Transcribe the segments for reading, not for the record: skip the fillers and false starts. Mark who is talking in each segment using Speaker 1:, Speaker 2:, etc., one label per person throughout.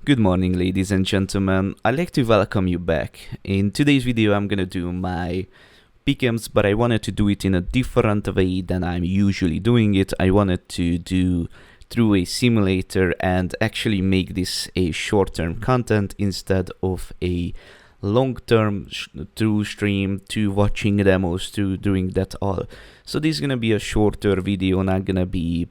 Speaker 1: Good morning, ladies and gentlemen. I'd like to welcome you back. In today's video, I'm gonna do my pick'ems, but I wanted to do it in a different way than I'm usually doing it. I wanted to do through a simulator and actually make this a short-term content instead of a long-term through stream to watching demos to doing that all. So this is gonna be a shorter video, not gonna be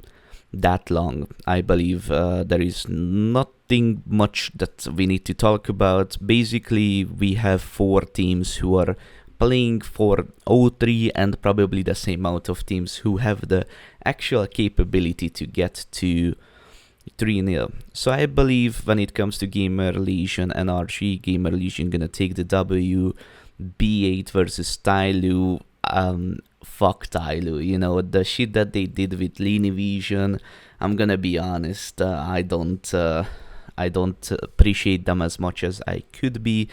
Speaker 1: that long. I believe there is nothing much that we need to talk about. Basically, we have four teams who are playing for 0-3 and probably the same amount of teams who have the actual capability to get to 3-0. So I believe when it comes to Gamer Legion and RG, Gamer Legion gonna take the W. B8 versus Tyloo. Fuck Tyloo, you know, the shit that they did with Vision. I'm gonna be honest, I don't appreciate them as much as I could be.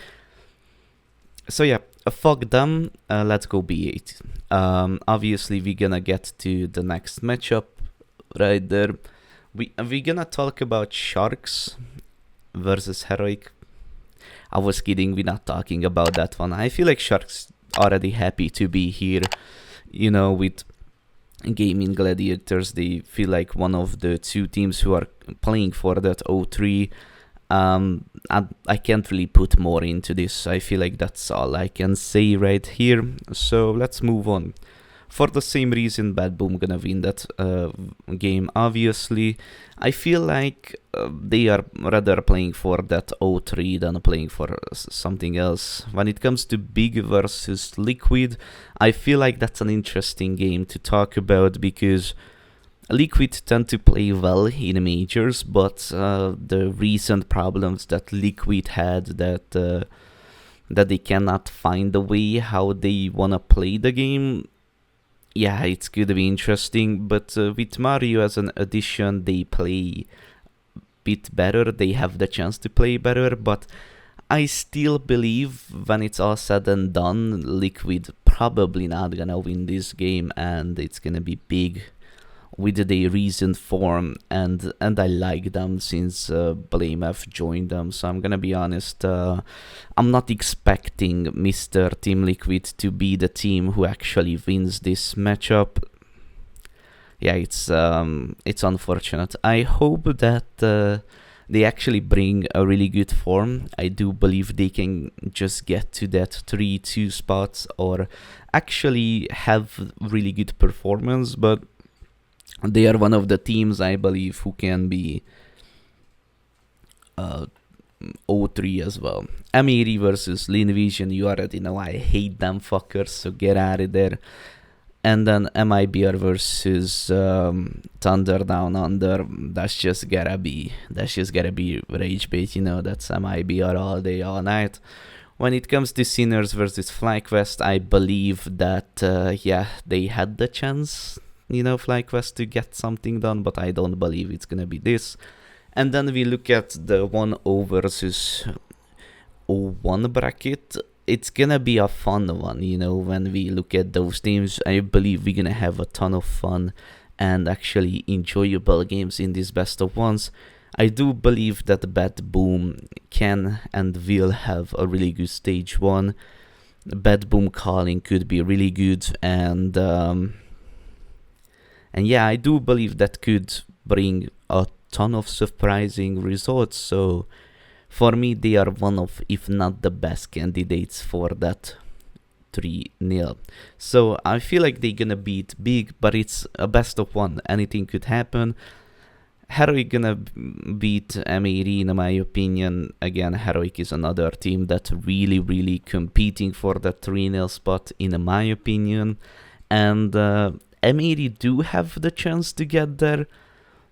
Speaker 1: So yeah, fuck them. Let's go B8. Obviously we're gonna get to the next matchup right there. We're gonna talk about Sharks versus Heroic. I was kidding, we're not talking about that one. I feel like Sharks already happy to be here, you know, with Gaming Gladiators. They feel like one of the two teams who are playing for that 0-3. I can't really put more into this. I feel like that's all I can say right here. So let's move on. For the same reason, Bad Boom gonna win that game, obviously. I feel like they are rather playing for that 0-3 than playing for something else. When it comes to Big versus Liquid, I feel like that's an interesting game to talk about because Liquid tend to play well in majors, but the recent problems that Liquid had, that they cannot find a way how they wanna play the game. Yeah, it's gonna be interesting, but with Mario as an addition, they play a bit better, they have the chance to play better, but I still believe when it's all said and done, Liquid probably not gonna win this game, and it's gonna be big with their recent form, and I like them since BlameF joined them. So I'm gonna be honest, I'm not expecting Mr. Team Liquid to be the team who actually wins this matchup. Yeah, it's unfortunate. I hope that they actually bring a really good form. I do believe they can just get to that 3-2 spots or actually have really good performance, but they are one of the teams, I believe, who can be 0-3 as well. Amiri versus Vision, you already know I hate them fuckers, so get out of there. And then MIBR versus Thunder Down Under. That's just gotta be rage bait, you know. That's MIBR all day, all night. When it comes to Sinners versus FlyQuest, I believe that yeah, they had the chance, you know, FlyQuest to get something done, but I don't believe it's gonna be this. And then we look at the 1-0 versus 0-1 bracket. It's gonna be a fun one, you know, when we look at those teams. I believe we're gonna have a ton of fun and actually enjoyable games in these best of ones. I do believe that Bad Boom can and will have a really good stage one. Bad Boom calling could be really good, and yeah, I do believe that could bring a ton of surprising results. So for me, they are one of, if not the best candidates for that 3-0. So I feel like they're gonna beat Big, but it's a best of one. Anything could happen. Heroic gonna beat M80 in my opinion. Again, Heroic is another team that really competing for that 3-0 spot in my opinion. And M80 do have the chance to get there,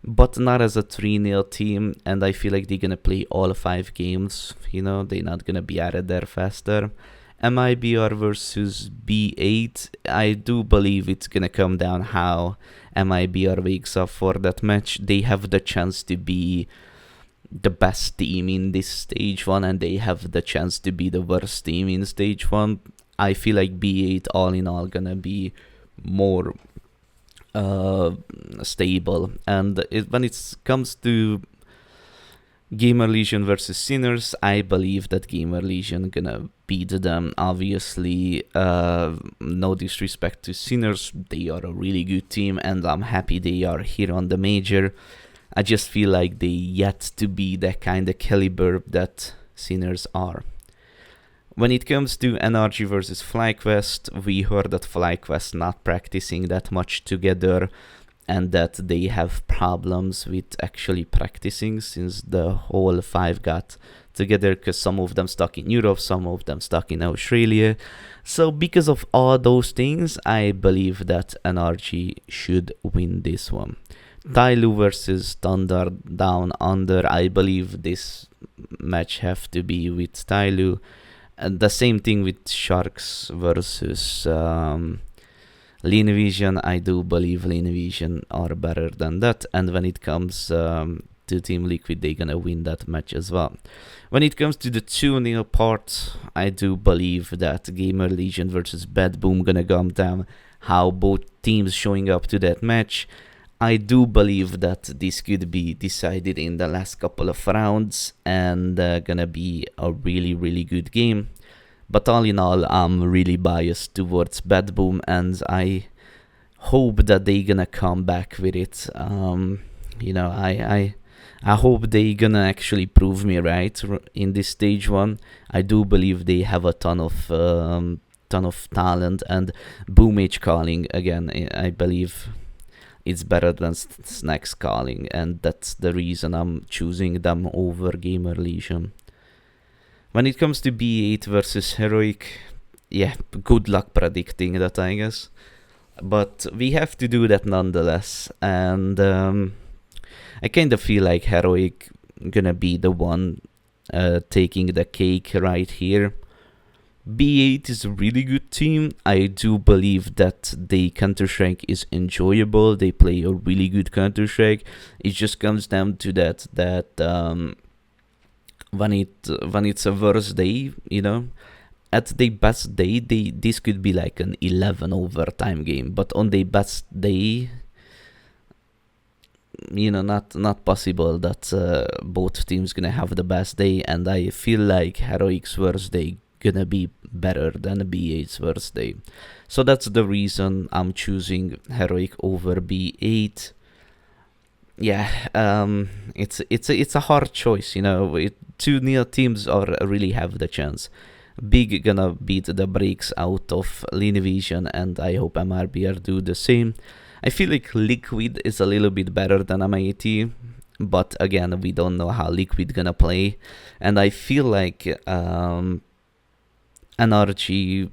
Speaker 1: but not as a 3-0 team, and I feel like they're gonna play all 5 games, you know, they're not gonna be out of there faster. MIBR versus B8, I do believe it's gonna come down how MIBR wakes up for that match. They have the chance to be the best team in this stage 1, and they have the chance to be the worst team in stage 1. I feel like B8 all in all gonna be more stable, and when it comes to Gamer Legion versus Sinners. I believe that Gamer Legion gonna beat them. Obviously, no disrespect to Sinners, they are a really good team, and I'm happy they are here on the major. I just feel like they yet to be the kind of caliber that Sinners are. When it comes to NRG versus FlyQuest, we heard that FlyQuest not practicing that much together, and that they have problems with actually practicing since the whole five got together, because some of them stuck in Europe, some of them stuck in Australia. So because of all those things, I believe that NRG should win this one. Tyloo versus Thunder Down Under. I believe this match have to be with Tyloo. And the same thing with Sharks versus Lean Vision. I do believe Lean Vision are better than that. And when it comes to Team Liquid, they're gonna win that match as well. When it comes to the 2-0 part, I do believe that Gamer Legion versus Bad Boom gonna come down. How both teams showing up to that match. I do believe that this could be decided in the last couple of rounds and gonna be a really, really good game. But all in all, I'm really biased towards Bad Boom, and I hope that they gonna come back with it. I hope they gonna actually prove me right in this stage one. I do believe they have a ton of talent, and Boom H calling again. I believe it's better than Snacks calling, and that's the reason I'm choosing them over Gamer Legion. When it comes to B8 versus Heroic, yeah, good luck predicting that, I guess. But we have to do that nonetheless, and I kind of feel like Heroic gonna be the one taking the cake right here. B8 is a really good team. I do believe that the Counter-Strike is enjoyable. They play a really good Counter-Strike. It just comes down to that when it's a worse day, at the best day, this could be like an 11 overtime game. But on the best day, not possible that both teams gonna have the best day. And I feel like Heroic's worst day gonna be better than B8's worst day. So that's the reason I'm choosing Heroic over B8. Yeah, it's a hard choice, two near teams really have the chance. Big gonna beat the brakes out of Lean Vision, and I hope MRBR do the same. I feel like Liquid is a little bit better than MIT, but again, we don't know how Liquid gonna play, and I feel like NRG,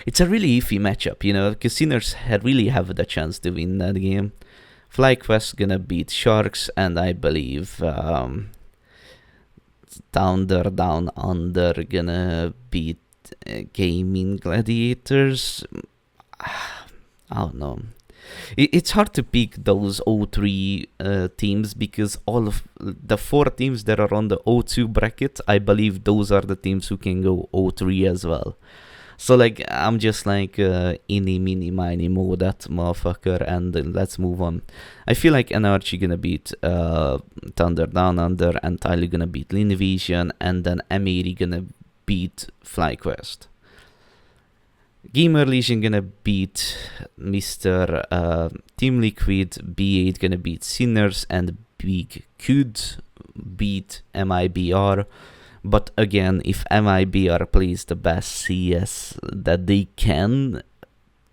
Speaker 1: it's a really iffy matchup, because Sinners really have the chance to win that game. FlyQuest gonna beat Sharks, and I believe Thunder Down Under gonna beat Gaming Gladiators. I don't know. It's hard to pick those 0-3 teams, because all of the 4 teams that are on the 0-2 bracket, I believe those are the teams who can go 0-3 as well. So I'm just eeny, meeny, miny, mo that motherfucker, and let's move on. I feel like NRG gonna beat Thunder Down Under, and Tyler gonna beat Lean Vision, and then M80 gonna beat FlyQuest. Gamer Legion gonna beat Mr. Team Liquid, B8 gonna beat Sinners, and Big could beat MIBR. But again, if MIBR plays the best CS that they can,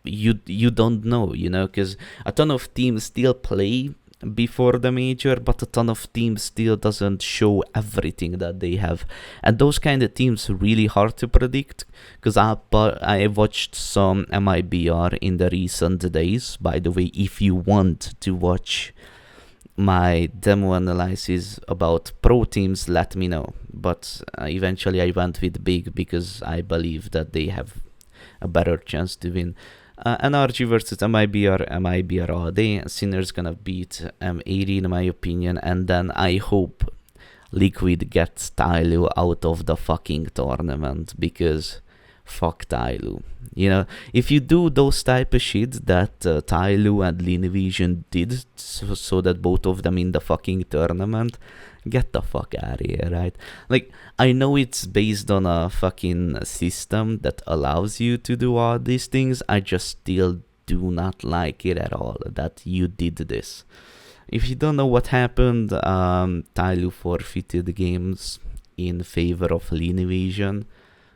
Speaker 1: you don't know, because a ton of teams still play before the major, but a ton of teams still doesn't show everything that they have. And those kind of teams are really hard to predict, because I watched some MIBR in the recent days. By the way, if you want to watch my demo analysis about pro teams, let me know. But eventually I went with Big, because I believe that they have a better chance to win. NRG versus MIBR all day. Sinners gonna beat M80 in my opinion, and then I hope Liquid gets Tyloo out of the fucking tournament, because fuck Tyloo. You know, if you do those type of shit that Tyloo and Linevision did, so that both of them in the fucking tournament, get the fuck out of here, right? Like, I know it's based on a fucking system that allows you to do all these things. I just still do not like it at all that you did this. If you don't know what happened, Tyloo forfeited games in favor of Linevision,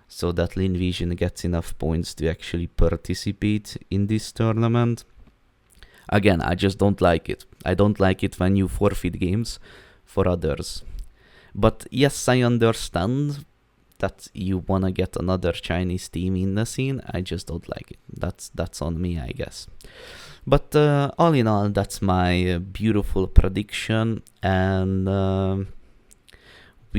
Speaker 1: so that Linevision gets enough points to actually participate in this tournament. Again, I just don't like it. I don't like it when you forfeit games for others. But yes, I understand that you wanna get another Chinese team in the scene. I just don't like it. That's on me, I guess. But all in all, that's my beautiful prediction, and